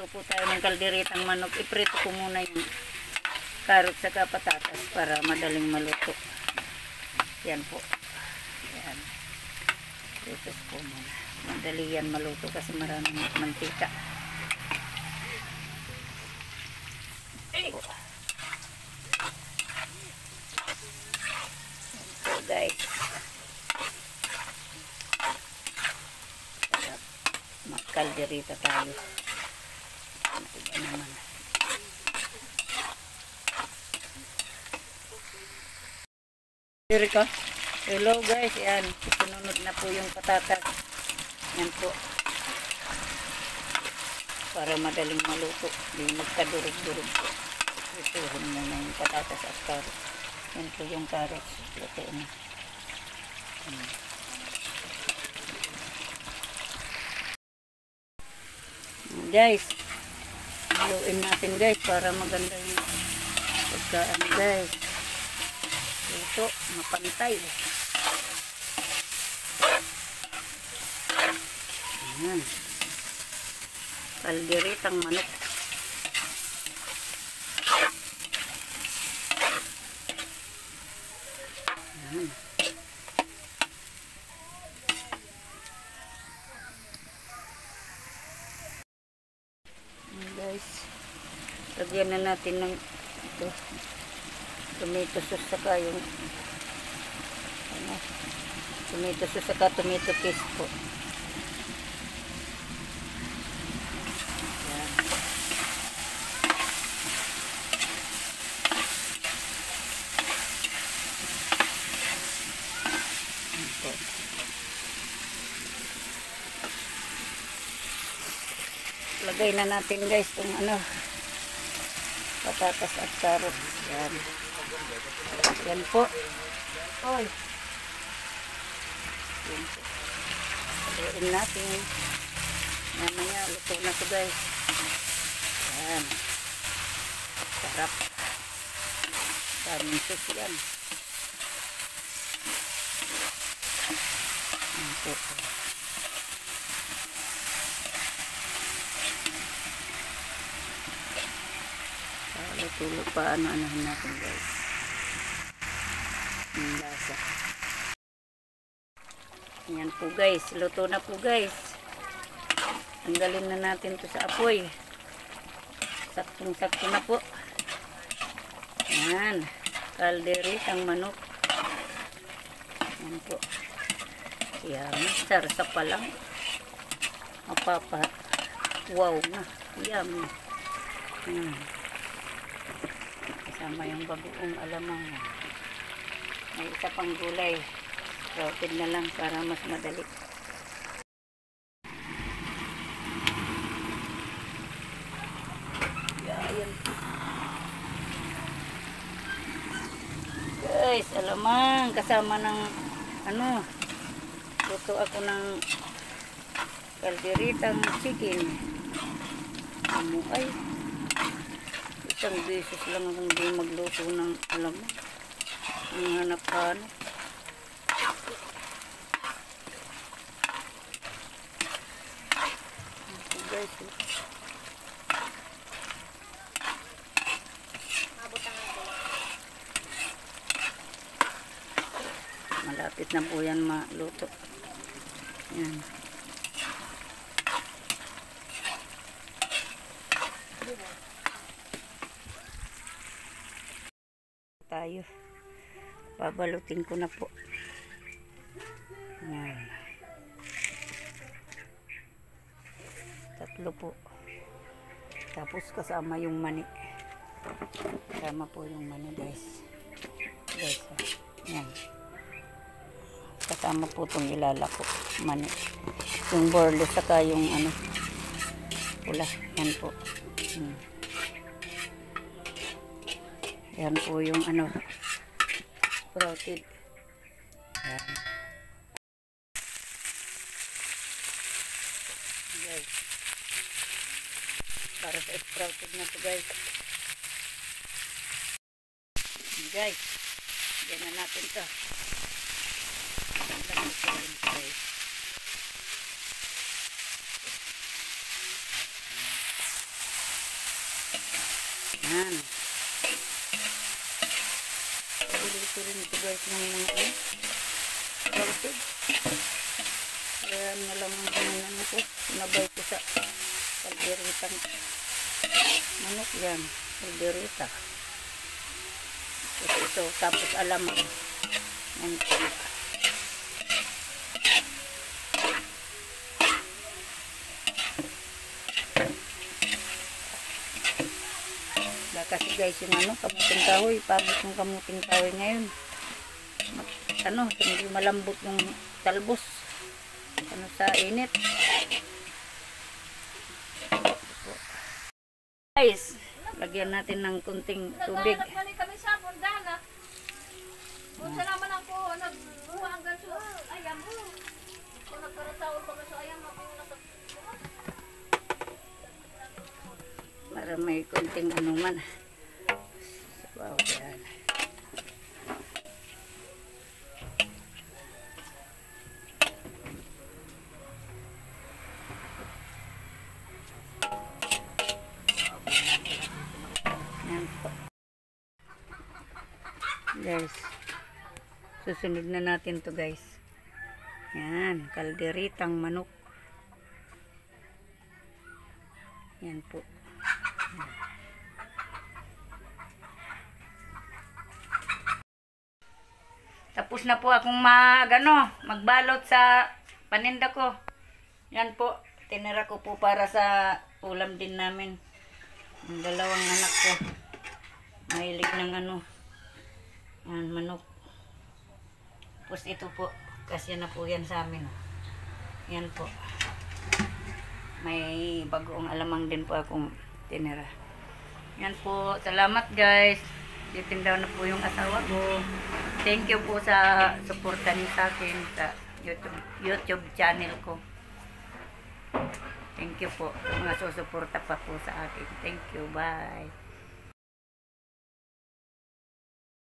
Magluto po tayo ng kalderitang manok. Iprito ko muna yung carrot saka patatas para madaling maluto. Yan po. Yan. Prito ko muna. Madali yan maluto kasi maraming mantika. So guys. Magkalderita tayo. Matiga naman. Erika. Hello guys, yan. Sinunod na po yung patatas. Yan po. Para madaling maluto. Hindi magkadurog-durog po. Lutuhin muna yung patatas at carrot. Yan po yung carrots. Luto na. Guys, haluin natin guys para maganda yung pagkaan guys. Ito, mapantay. Ayan. Kalderitang manok. Ayan. Guys, lagyan na natin ng ito, tomato sauce saka yung ano, tomato sauce saka tomato paste po. Yan. Ito. Lagay na natin guys itong ano, patatas at carrot. Yan. Yan po. Oy. Yan po. Haluin natin. Mamaya luto na ito guys. Yan. Sarap. Daming sauce yan. Yan po. Tulo pa ano-anohin natin guys. Yung lasa. Yan po guys. Luto na po guys. Tanggalin na natin to sa apoy. Saktong-sakto na po. Yan. Kalderitang manok. Yan po. Yan. Sarsa pa lang. Mapapa. Wow na. Yummy. Yan. Kasama yung bagoong alamang. May isa pang gulay. Sprouted na lang para mas madali. Ayan. Guys, alamang. Kasama ng ano. Luto ako ng kalderitang chicken. Ay. Isang beses lang akong di magluto ng alam mo. Ang hanap-hanap. Ito guys. Malapit na po yan maluto. Yan. Tayo. Babalutin ko na po. Yan. 3 po. Tapos kasama yung mani. Kasama po yung mani guys. Guys. Yan. Kasama po itong ilalako. Mani. Yung borlo saka yung ano. Pula. Yan po. Yan po yung ano, sprouted. Yan. Guys. Para sa sprouted na ito guys. Guys. Yan na natin ito. Yan. Pabili ko rin ito guys ng mga sausage. Kaya na lang ang ano ko. Sinabay ko sa kalderitang manok yan. Kalderita. Ito. Tapos alamang. Yan po. Kasi guys yung ano, kamuting kahoy, pabot yung kamuting kahoy ngayon. Ano, hindi malambot yung talbos. Ano sa init. Guys, lagyan natin ng kunting tubig. Kami sa bundana. Kung salaman ako, nagbuha ang ganso. Ayam mo. Kung nagkarataon pa ganso, ayam mo. Para may kunting ano man. Wow, yan. Yan po. Guys, susunod na natin to guys. Yan, kalderitang manok. Yan po. Tapos na po akong magbalot sa paninda ko. Yan po, tinira ko po para sa ulam din namin. Ang dalawang anak ko. Mahilig ng yan, manok. Tapos ito po, kasi na po yan sa amin. Yan po. May bagoong alamang din po akong tinira. Yan po, salamat guys. Titindaw na po yung asawa ko. Thank you po sa suporta niyo sa akin sa YouTube channel ko. Thank you po. Mga susuporta pa po sa akin. Thank you. Bye.